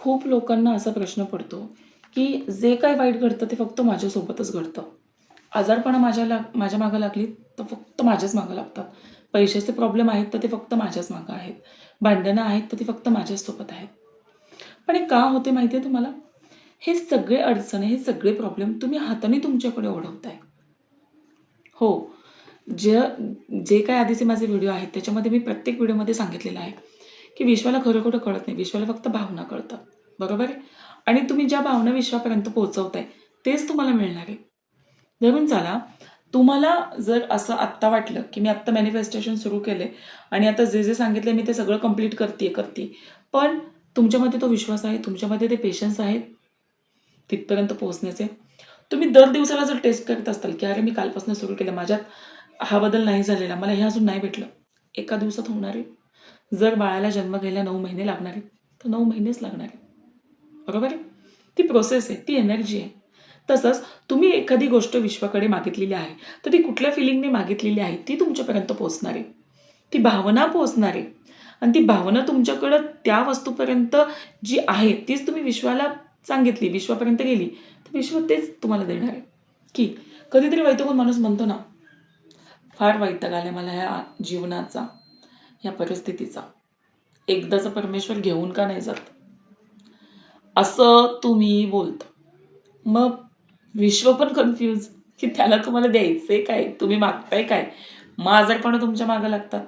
खूप लोकांना असा प्रश्न पडतो, की जे काही वाईट घडतं ते फक्त माझ्यासोबतच घडतं. आजारपणं माझ्या मागं लागली तर फक्त माझ्याच मागं लागतात. पैशाचे प्रॉब्लेम आहेत तर ते फक्त माझ्याच मागं आहेत. भांडणं आहेत तर ते फक्त माझ्याचसोबत आहेत. पण हे का होते माहिती आहे तुम्हाला? हे सगळे अडचणी, हे सगळे प्रॉब्लेम तुम्ही हाताने तुमच्याकडे ओढवताय. हो. जे जे काही आधीचे माझे व्हिडिओ आहेत त्याच्यामध्ये मी प्रत्येक व्हिडिओमध्ये सांगितलेलं आहे, की विश्वाला खरं-खोटं कळत नाही. विश्वाला फक्त भावना कळतात. बरोबर आहे? आणि तुम्ही ज्या भावना विश्वापर्यंत पोहोचवताय तेच तुम्हाला मिळणार आहे. धरून चाला, तुम्हाला जर असं आत्ता वाटलं, की मी आत्ता मॅनिफेस्टेशन सुरू केलंय आणि आता जे सांगितलंय मी ते सगळं कंप्लीट करतीये. पण तुमच्यामध्ये तो विश्वास आहे, तुमच्यामध्ये ते पेशन्स आहेत तिथपर्यंत पोहोचण्याचे. तुम्ही दर दिवसाला जर टेस्ट करत असाल, की अरे मी कालपासून सुरू केलं, माझ्यात हा बदल नाही झालेला, मला हे अजून नाही भेटलं. एका दिवसात होणार आहे. जर बाळाला जन्म घ्यायला 9 महिने लागणार आहेत, तर 9 महिनेच लागणार आहेत. बरोबर आहे? ती प्रोसेस आहे, ती एनर्जी आहे. तसंच तुम्ही एखादी गोष्ट विश्वाकडे मागितलेली आहे, तर ती कुठल्या फिलिंगने मागितलेली आहे, ती तुमच्यापर्यंत पोहोचणार आहे. ती भावना पोहोचणार आहे आणि ती भावना तुमच्याकडं त्या वस्तूपर्यंत जी आहे, तीच तुम्ही विश्वाला सांगितली, विश्वापर्यंत गेली, तर विश्व तेच तुम्हाला देणार आहे. की कधीतरी वैतागून माणूस म्हणतो ना, फार वैताग आलाय मला ह्या जीवनाचा, ह्या परिस्थितीचा. एकदाचा परमेश्वर घेऊन का नाही जात? असं तुम्ही बोलता. मग विश्व पण कन्फ्यूज, की त्याला तुम्हाला द्यायचंय काय? तुम्ही मागताय काय? मग आजारपणं तुमच्या मागं लागतात.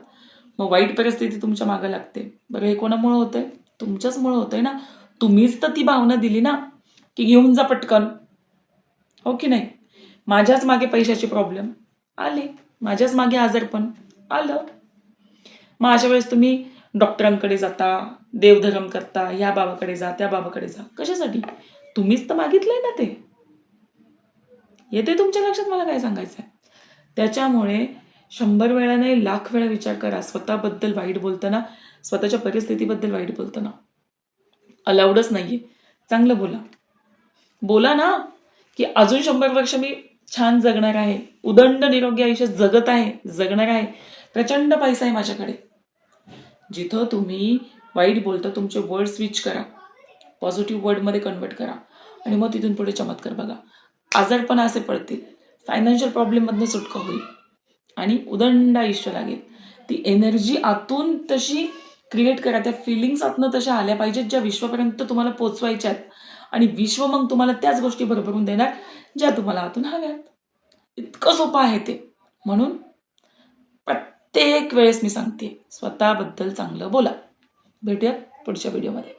मग वाईट परिस्थिती तुमच्या मागं लागते. बरं हे कोणामुळं होतंय? तुमच्याचमुळं होतंय ना. तुम्हीच तर ती भावना दिली ना, की घेऊन जा पटकन. हो की नाही? माझ्याच मागे पैशाचे प्रॉब्लेम आले. माझ्याच मागे आजारपण आलं. मग अशा वेळेस तुम्ही डॉक्टरांकडे जाता, देवधर्म करता, या बाबाकडे जा, त्या बाबाकडे जा. कशासाठी? तुम्हीच तर मागितलंय ना ते. येते तुमच्या लक्षात मला काय सांगायचं आहे? त्याच्यामुळे 100 वेळा नाही, लाख वेळा विचार करा स्वतःबद्दल वाईट बोलताना, स्वतःच्या परिस्थितीबद्दल वाईट बोलताना. अलाउडच नाहीये. चांगलं बोला. बोला ना, की अजून 100 वर्ष मी छान जगणार आहे. उदंड निरोगी आयुष्य जगत आहे, जगणार आहे. प्रचंड पैसा आहे माझ्याकडे. जिथं तुम्ही वाईट बोलता तुमचे वर्ड स्विच करा. पॉझिटिव्ह वर्डमध्ये कन्व्हर्ट करा आणि मग तिथून पुढे चमत्कार बघा. आजारपण असे पडतील, फायनान्शियल प्रॉब्लेममधनं सुटका होईल आणि उदंड आयुष्य लागेल. ती एनर्जी आतून तशी क्रिएट करा. त्या फिलिंग्स आतनं तशा आल्या पाहिजेत, ज्या विश्वापर्यंत तुम्हाला पोहोचवायच्या आहेत आणि विश्व मग तुम्हाला त्याच गोष्टी भरभरून देणार, ज्या तुम्हाला आतून हव्यात. इतकं सोपं आहे ते. म्हणून प्रत्येक वेळेस मी सांगते, स्वतःबद्दल चांगलं बोला. भेटूयात पुढच्या व्हिडिओमध्ये.